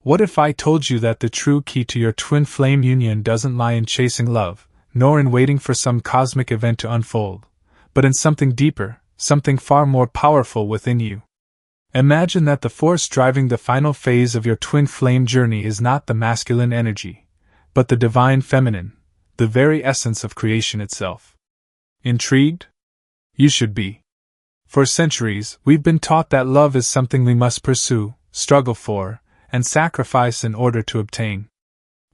What if I told you that the true key to your twin flame union doesn't lie in chasing love, nor in waiting for some cosmic event to unfold, but in something deeper, something far more powerful within you? Imagine that the force driving the final phase of your twin flame journey is not the masculine energy, but the divine feminine, the very essence of creation itself. Intrigued? You should be. For centuries, we've been taught that love is something we must pursue, struggle for, and sacrifice in order to obtain.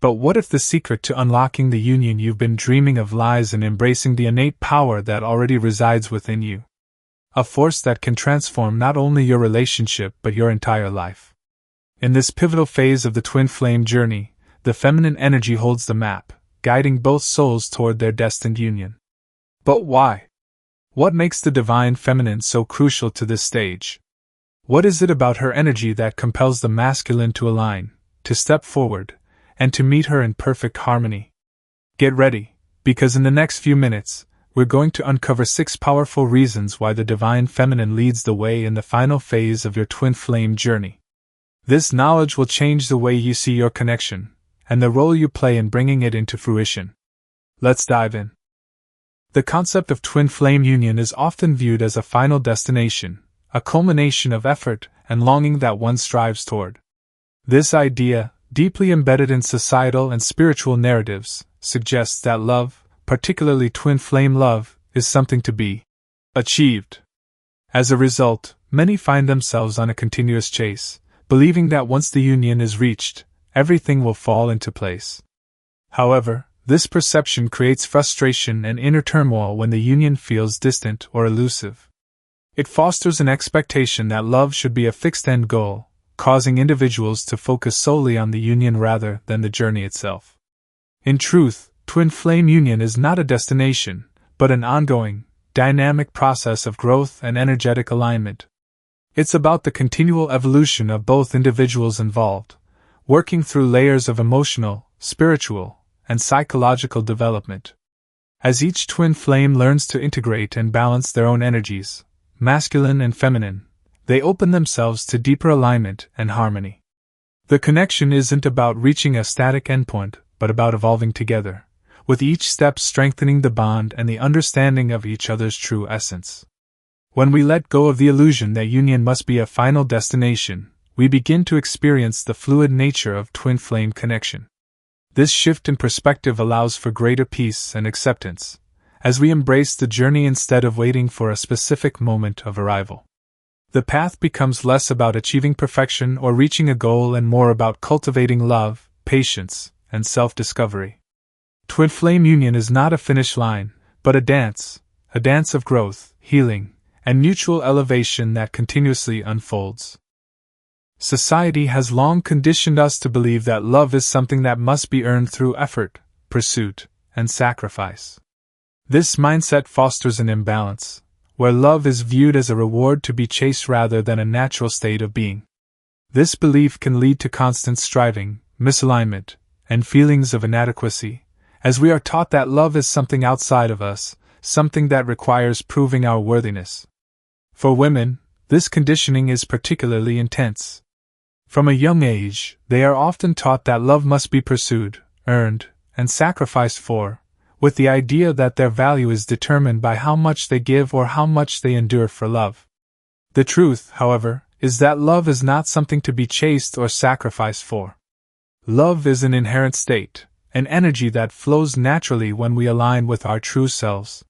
But what if the secret to unlocking the union you've been dreaming of lies in embracing the innate power that already resides within you? A force that can transform not only your relationship but your entire life. In this pivotal phase of the twin flame journey, the feminine energy holds the map, guiding both souls toward their destined union. But why? What makes the divine feminine so crucial to this stage? What is it about her energy that compels the masculine to align, to step forward, and to meet her in perfect harmony? Get ready, because in the next few minutes, we're going to uncover 6 powerful reasons why the divine feminine leads the way in the final phase of your twin flame journey. This knowledge will change the way you see your connection, and the role you play in bringing it into fruition. Let's dive in. The concept of twin flame union is often viewed as a final destination, a culmination of effort and longing that one strives toward. This idea, deeply embedded in societal and spiritual narratives, suggests that love, particularly twin flame love, is something to be achieved. As a result, many find themselves on a continuous chase, believing that once the union is reached, everything will fall into place. However, this perception creates frustration and inner turmoil when the union feels distant or elusive. It fosters an expectation that love should be a fixed end goal, causing individuals to focus solely on the union rather than the journey itself. In truth, twin flame union is not a destination, but an ongoing, dynamic process of growth and energetic alignment. It's about the continual evolution of both individuals involved, working through layers of emotional, spiritual, and psychological development. As each twin flame learns to integrate and balance their own energies, masculine and feminine, they open themselves to deeper alignment and harmony. The connection isn't about reaching a static endpoint, but about evolving together, with each step strengthening the bond and the understanding of each other's true essence. When we let go of the illusion that union must be a final destination, we begin to experience the fluid nature of twin flame connection. This shift in perspective allows for greater peace and acceptance, as we embrace the journey instead of waiting for a specific moment of arrival. The path becomes less about achieving perfection or reaching a goal and more about cultivating love, patience, and self-discovery. Twin flame union is not a finish line, but a dance of growth, healing, and mutual elevation that continuously unfolds. Society has long conditioned us to believe that love is something that must be earned through effort, pursuit, and sacrifice. This mindset fosters an imbalance, where love is viewed as a reward to be chased rather than a natural state of being. This belief can lead to constant striving, misalignment, and feelings of inadequacy, as we are taught that love is something outside of us, something that requires proving our worthiness. For women, this conditioning is particularly intense. From a young age, they are often taught that love must be pursued, earned, and sacrificed for, with the idea that their value is determined by how much they give or how much they endure for love. The truth, however, is that love is not something to be chased or sacrificed for. Love is an inherent state, an energy that flows naturally when we align with our true selves.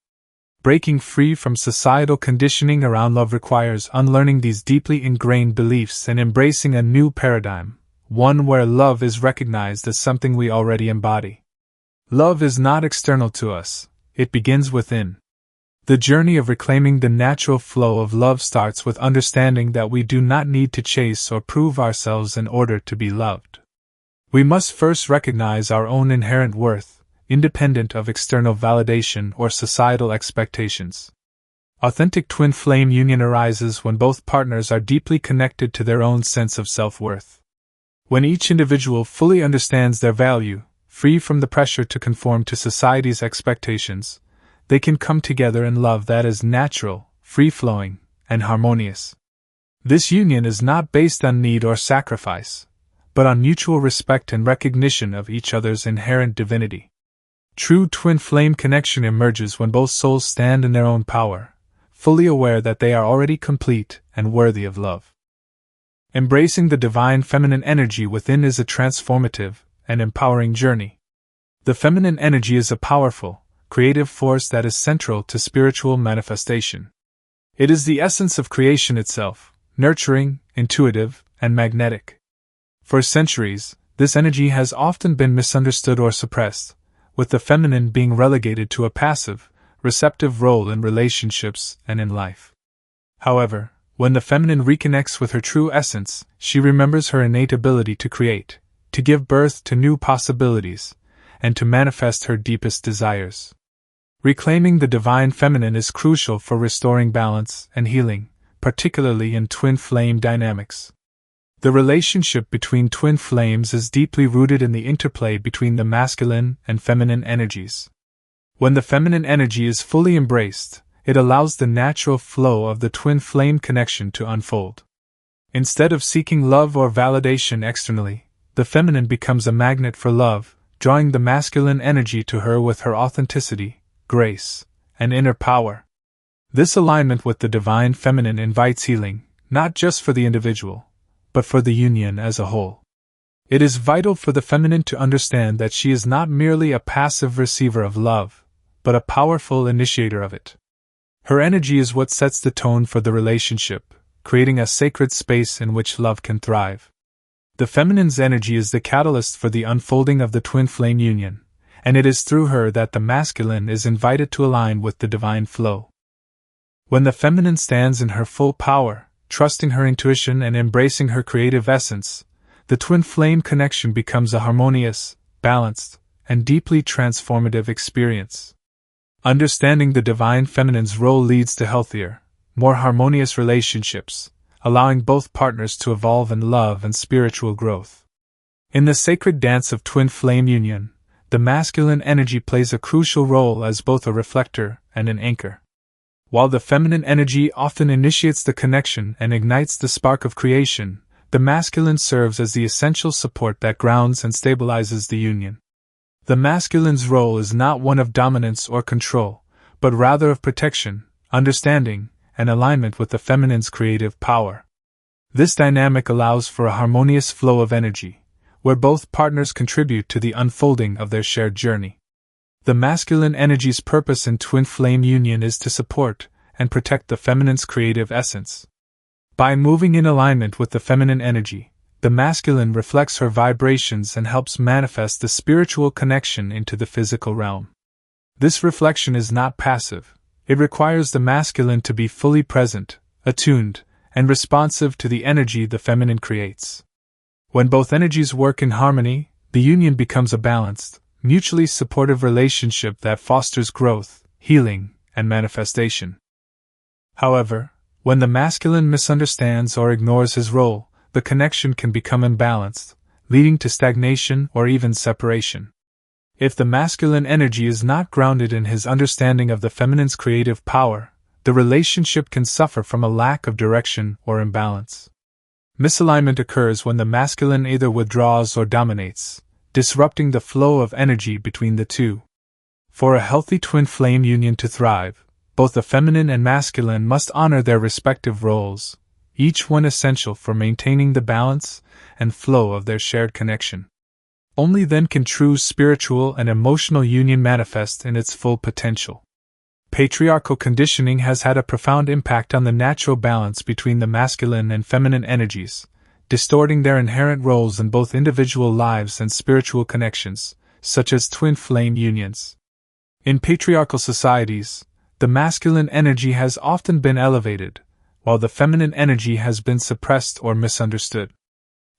Breaking free from societal conditioning around love requires unlearning these deeply ingrained beliefs and embracing a new paradigm, one where love is recognized as something we already embody. Love is not external to us, it begins within. The journey of reclaiming the natural flow of love starts with understanding that we do not need to chase or prove ourselves in order to be loved. We must first recognize our own inherent worth, independent of external validation or societal expectations. Authentic twin flame union arises when both partners are deeply connected to their own sense of self-worth. When each individual fully understands their value, free from the pressure to conform to society's expectations, they can come together in love that is natural, free-flowing, and harmonious. This union is not based on need or sacrifice, but on mutual respect and recognition of each other's inherent divinity. True twin flame connection emerges when both souls stand in their own power, fully aware that they are already complete and worthy of love. Embracing the divine feminine energy within is a transformative and empowering journey. The feminine energy is a powerful, creative force that is central to spiritual manifestation. It is the essence of creation itself, nurturing, intuitive, and magnetic. For centuries, this energy has often been misunderstood or suppressed, with the feminine being relegated to a passive, receptive role in relationships and in life. However, when the feminine reconnects with her true essence, she remembers her innate ability to create, to give birth to new possibilities, and to manifest her deepest desires. Reclaiming the divine feminine is crucial for restoring balance and healing, particularly in twin flame dynamics. The relationship between twin flames is deeply rooted in the interplay between the masculine and feminine energies. When the feminine energy is fully embraced, it allows the natural flow of the twin flame connection to unfold. Instead of seeking love or validation externally, the feminine becomes a magnet for love, drawing the masculine energy to her with her authenticity, grace, and inner power. This alignment with the divine feminine invites healing, not just for the individual, but for the union as a whole. It is vital for the feminine to understand that she is not merely a passive receiver of love, but a powerful initiator of it. Her energy is what sets the tone for the relationship, creating a sacred space in which love can thrive. The feminine's energy is the catalyst for the unfolding of the twin flame union, and it is through her that the masculine is invited to align with the divine flow. When the feminine stands in her full power, trusting her intuition and embracing her creative essence, the twin flame connection becomes a harmonious, balanced, and deeply transformative experience. Understanding the divine feminine's role leads to healthier, more harmonious relationships, allowing both partners to evolve in love and spiritual growth. In the sacred dance of twin flame union, the masculine energy plays a crucial role as both a reflector and an anchor. While the feminine energy often initiates the connection and ignites the spark of creation, the masculine serves as the essential support that grounds and stabilizes the union. The masculine's role is not one of dominance or control, but rather of protection, understanding, and alignment with the feminine's creative power. This dynamic allows for a harmonious flow of energy, where both partners contribute to the unfolding of their shared journey. The masculine energy's purpose in twin flame union is to support and protect the feminine's creative essence. By moving in alignment with the feminine energy, the masculine reflects her vibrations and helps manifest the spiritual connection into the physical realm. This reflection is not passive. It requires the masculine to be fully present, attuned, and responsive to the energy the feminine creates. When both energies work in harmony, the union becomes a balanced, mutually supportive relationship that fosters growth, healing, and manifestation. However, when the masculine misunderstands or ignores his role, the connection can become imbalanced, leading to stagnation or even separation. If the masculine energy is not grounded in his understanding of the feminine's creative power, the relationship can suffer from a lack of direction or imbalance. Misalignment occurs when the masculine either withdraws or dominates, disrupting the flow of energy between the two. For a healthy twin flame union to thrive, both the feminine and masculine must honor their respective roles, each one essential for maintaining the balance and flow of their shared connection. Only then can true spiritual and emotional union manifest in its full potential. Patriarchal conditioning has had a profound impact on the natural balance between the masculine and feminine energies, distorting their inherent roles in both individual lives and spiritual connections, such as twin flame unions. In patriarchal societies, the masculine energy has often been elevated, while the feminine energy has been suppressed or misunderstood.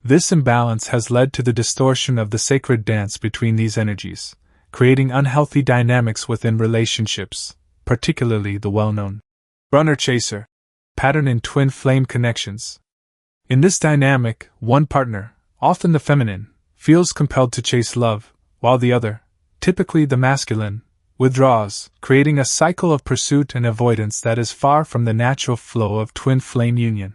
This imbalance has led to the distortion of the sacred dance between these energies, creating unhealthy dynamics within relationships, particularly the well-known runner-chaser pattern in twin flame connections. In this dynamic, one partner, often the feminine, feels compelled to chase love, while the other, typically the masculine, withdraws, creating a cycle of pursuit and avoidance that is far from the natural flow of twin flame union.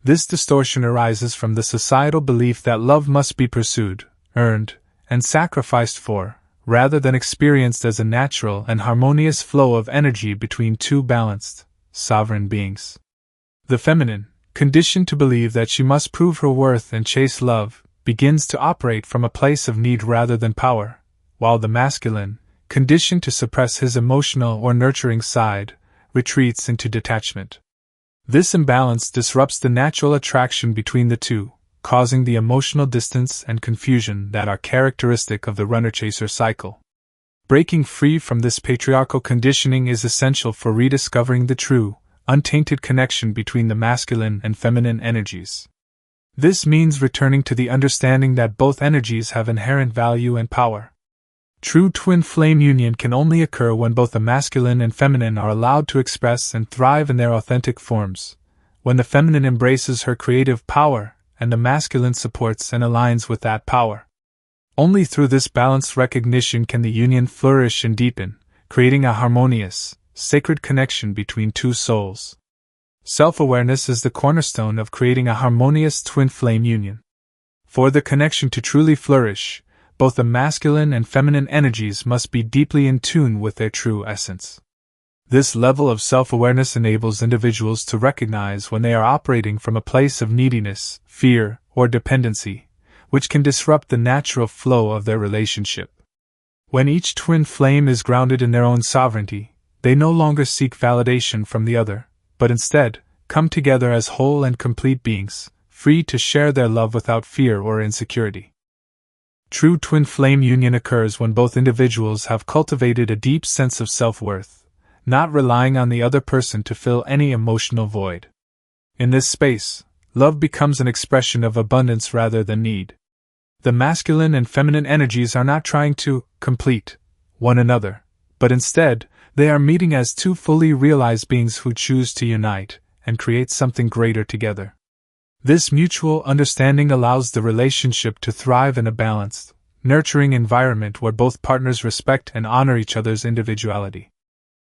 This distortion arises from the societal belief that love must be pursued, earned, and sacrificed for, rather than experienced as a natural and harmonious flow of energy between two balanced, sovereign beings. The feminine, conditioned to believe that she must prove her worth and chase love, begins to operate from a place of need rather than power, while the masculine, conditioned to suppress his emotional or nurturing side, retreats into detachment. This imbalance disrupts the natural attraction between the two, causing the emotional distance and confusion that are characteristic of the runner-chaser cycle. Breaking free from this patriarchal conditioning is essential for rediscovering the true, untainted connection between the masculine and feminine energies. This means returning to the understanding that both energies have inherent value and power. True twin flame union can only occur when both the masculine and feminine are allowed to express and thrive in their authentic forms, when the feminine embraces her creative power and the masculine supports and aligns with that power. Only through this balanced recognition can the union flourish and deepen, creating a harmonious, sacred connection between two souls. Self-awareness is the cornerstone of creating a harmonious twin flame union. For the connection to truly flourish, both the masculine and feminine energies must be deeply in tune with their true essence. This level of self-awareness enables individuals to recognize when they are operating from a place of neediness, fear, or dependency, which can disrupt the natural flow of their relationship. When each twin flame is grounded in their own sovereignty, they no longer seek validation from the other, but instead, come together as whole and complete beings, free to share their love without fear or insecurity. True twin flame union occurs when both individuals have cultivated a deep sense of self-worth, not relying on the other person to fill any emotional void. In this space, love becomes an expression of abundance rather than need. The masculine and feminine energies are not trying to complete one another, but instead, they are meeting as two fully realized beings who choose to unite and create something greater together. This mutual understanding allows the relationship to thrive in a balanced, nurturing environment where both partners respect and honor each other's individuality.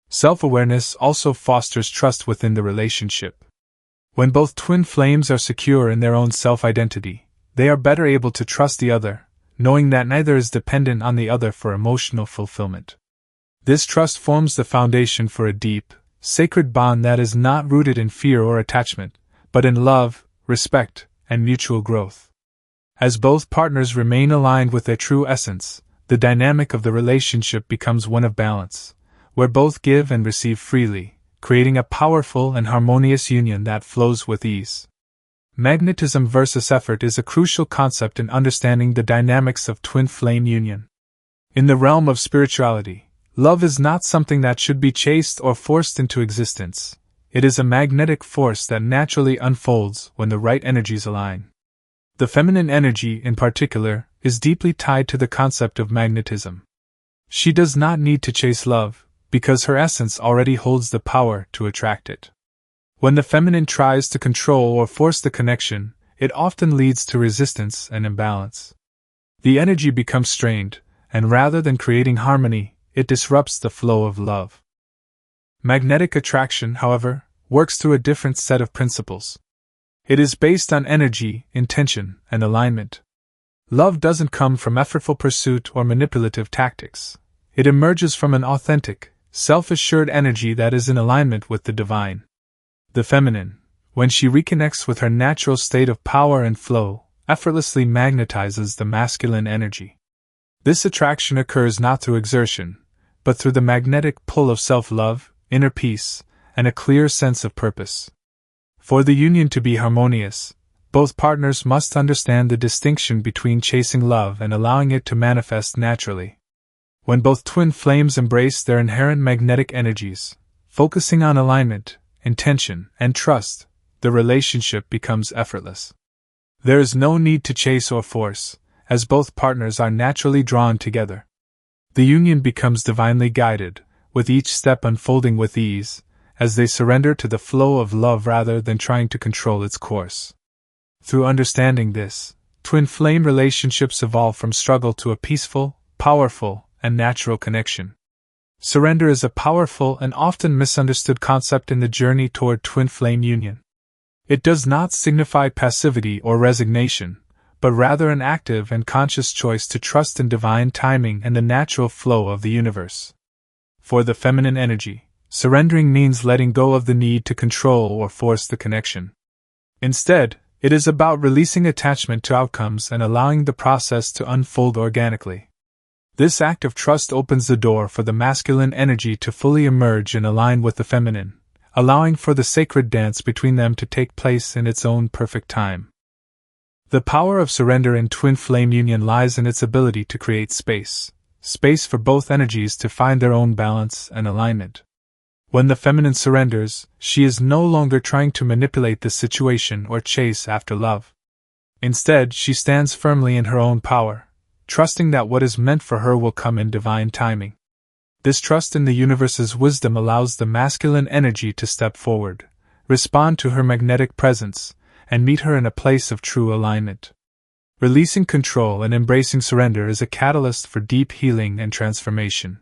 Self-awareness also fosters trust within the relationship. When both twin flames are secure in their own self-identity, they are better able to trust the other, knowing that neither is dependent on the other for emotional fulfillment. This trust forms the foundation for a deep, sacred bond that is not rooted in fear or attachment, but in love, respect, and mutual growth. As both partners remain aligned with their true essence, the dynamic of the relationship becomes one of balance, where both give and receive freely, creating a powerful and harmonious union that flows with ease. Magnetism versus effort is a crucial concept in understanding the dynamics of twin flame union. In the realm of spirituality, love is not something that should be chased or forced into existence. It is a magnetic force that naturally unfolds when the right energies align. The feminine energy, in particular, is deeply tied to the concept of magnetism. She does not need to chase love, because her essence already holds the power to attract it. When the feminine tries to control or force the connection, it often leads to resistance and imbalance. The energy becomes strained, and rather than creating harmony, it disrupts the flow of love. Magnetic attraction, however, works through a different set of principles. It is based on energy, intention, and alignment. Love doesn't come from effortful pursuit or manipulative tactics. It emerges from an authentic, self-assured energy that is in alignment with the divine. The feminine, when she reconnects with her natural state of power and flow, effortlessly magnetizes the masculine energy. This attraction occurs not through exertion, but through the magnetic pull of self-love, inner peace, and a clear sense of purpose. For the union to be harmonious, both partners must understand the distinction between chasing love and allowing it to manifest naturally. When both twin flames embrace their inherent magnetic energies, focusing on alignment, intention, and trust, the relationship becomes effortless. There is no need to chase or force, as both partners are naturally drawn together. The union becomes divinely guided, with each step unfolding with ease, as they surrender to the flow of love rather than trying to control its course. Through understanding this, twin flame relationships evolve from struggle to a peaceful, powerful, and natural connection. Surrender is a powerful and often misunderstood concept in the journey toward twin flame union. It does not signify passivity or resignation, but rather an active and conscious choice to trust in divine timing and the natural flow of the universe. For the feminine energy, surrendering means letting go of the need to control or force the connection. Instead, it is about releasing attachment to outcomes and allowing the process to unfold organically. This act of trust opens the door for the masculine energy to fully emerge and align with the feminine, allowing for the sacred dance between them to take place in its own perfect time. The power of surrender in twin flame union lies in its ability to create space for both energies to find their own balance and alignment. When the feminine surrenders, she is no longer trying to manipulate the situation or chase after love. Instead, she stands firmly in her own power, trusting that what is meant for her will come in divine timing. This trust in the universe's wisdom allows the masculine energy to step forward, respond to her magnetic presence, and meet her in a place of true alignment. Releasing control and embracing surrender is a catalyst for deep healing and transformation.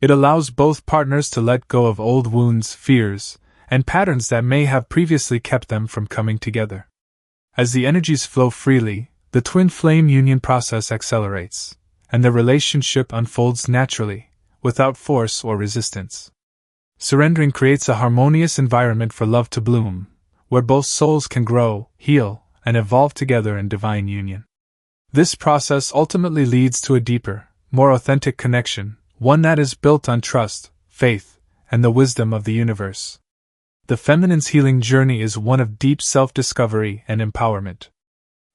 It allows both partners to let go of old wounds, fears, and patterns that may have previously kept them from coming together. As the energies flow freely, the twin flame union process accelerates, and the relationship unfolds naturally, without force or resistance. Surrendering creates a harmonious environment for love to bloom, where both souls can grow, heal, and evolve together in divine union. This process ultimately leads to a deeper, more authentic connection, one that is built on trust, faith, and the wisdom of the universe. The feminine's healing journey is one of deep self-discovery and empowerment.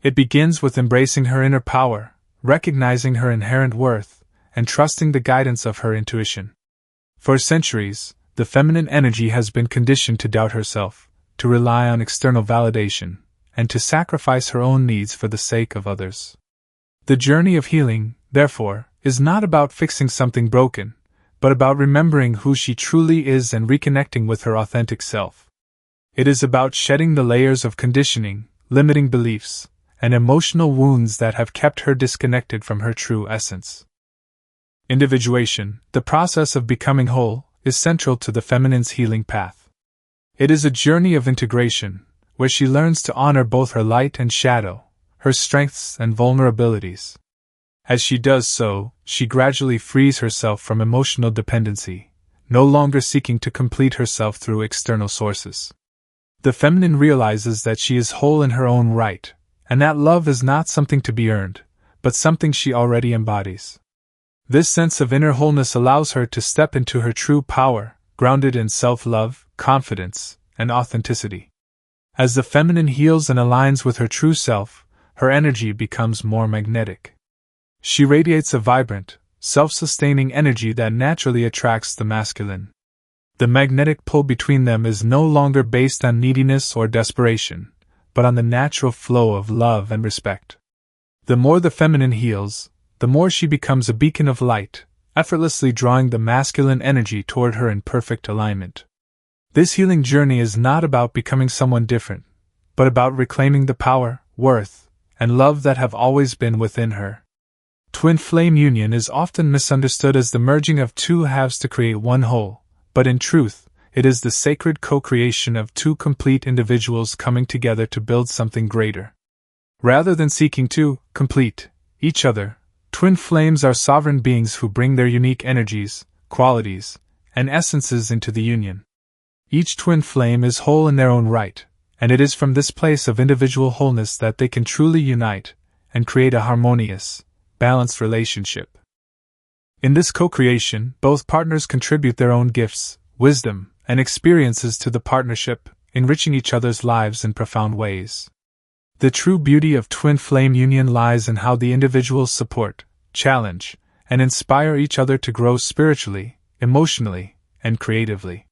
It begins with embracing her inner power, recognizing her inherent worth, and trusting the guidance of her intuition. For centuries, the feminine energy has been conditioned to doubt herself, to rely on external validation, and to sacrifice her own needs for the sake of others. The journey of healing, therefore, is not about fixing something broken, but about remembering who she truly is and reconnecting with her authentic self. It is about shedding the layers of conditioning, limiting beliefs, and emotional wounds that have kept her disconnected from her true essence. Individuation, the process of becoming whole, is central to the feminine's healing path. It is a journey of integration, where she learns to honor both her light and shadow, her strengths and vulnerabilities. As she does so, she gradually frees herself from emotional dependency, no longer seeking to complete herself through external sources. The feminine realizes that she is whole in her own right, and that love is not something to be earned, but something she already embodies. This sense of inner wholeness allows her to step into her true power, grounded in self-love, confidence, and authenticity. As the feminine heals and aligns with her true self, her energy becomes more magnetic. She radiates a vibrant, self-sustaining energy that naturally attracts the masculine. The magnetic pull between them is no longer based on neediness or desperation, but on the natural flow of love and respect. The more the feminine heals, the more she becomes a beacon of light, effortlessly drawing the masculine energy toward her in perfect alignment. This healing journey is not about becoming someone different, but about reclaiming the power, worth, and love that have always been within her. Twin flame union is often misunderstood as the merging of two halves to create one whole, but in truth, it is the sacred co-creation of two complete individuals coming together to build something greater. Rather than seeking to complete each other, twin flames are sovereign beings who bring their unique energies, qualities, and essences into the union. Each twin flame is whole in their own right, and it is from this place of individual wholeness that they can truly unite and create a harmonious, balanced relationship. In this co-creation, both partners contribute their own gifts, wisdom, and experiences to the partnership, enriching each other's lives in profound ways. The true beauty of twin flame union lies in how the individuals support, challenge, and inspire each other to grow spiritually, emotionally, and creatively.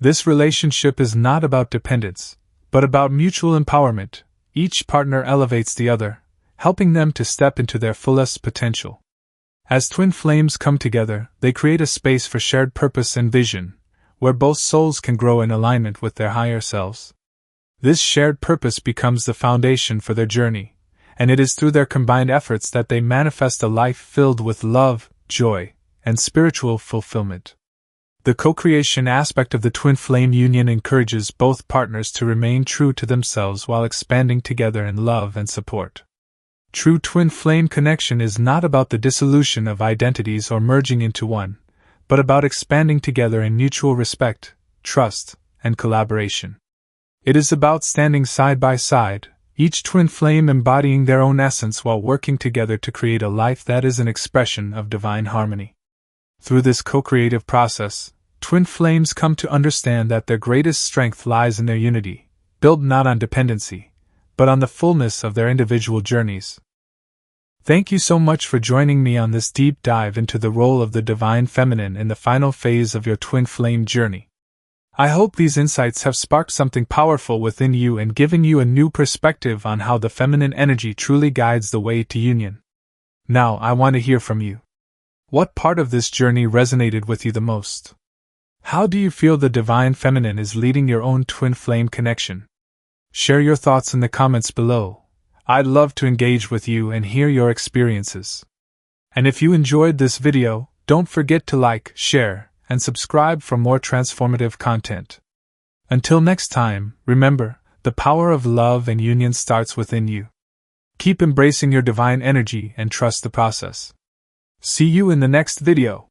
This relationship is not about dependence, but about mutual empowerment. Each partner elevates the other, helping them to step into their fullest potential. As twin flames come together, they create a space for shared purpose and vision, where both souls can grow in alignment with their higher selves. This shared purpose becomes the foundation for their journey, and it is through their combined efforts that they manifest a life filled with love, joy, and spiritual fulfillment. The co-creation aspect of the twin flame union encourages both partners to remain true to themselves while expanding together in love and support. True twin flame connection is not about the dissolution of identities or merging into one, but about expanding together in mutual respect, trust, and collaboration. It is about standing side by side, each twin flame embodying their own essence while working together to create a life that is an expression of divine harmony. Through this co-creative process, twin flames come to understand that their greatest strength lies in their unity, built not on dependency, but on the fullness of their individual journeys. Thank you so much for joining me on this deep dive into the role of the divine feminine in the final phase of your twin flame journey. I hope these insights have sparked something powerful within you and given you a new perspective on how the feminine energy truly guides the way to union. Now, I want to hear from you. What part of this journey resonated with you the most? How do you feel the divine feminine is leading your own twin flame connection? Share your thoughts in the comments below. I'd love to engage with you and hear your experiences. And if you enjoyed this video, don't forget to like, share, and subscribe for more transformative content. Until next time, remember, the power of love and union starts within you. Keep embracing your divine energy and trust the process. See you in the next video.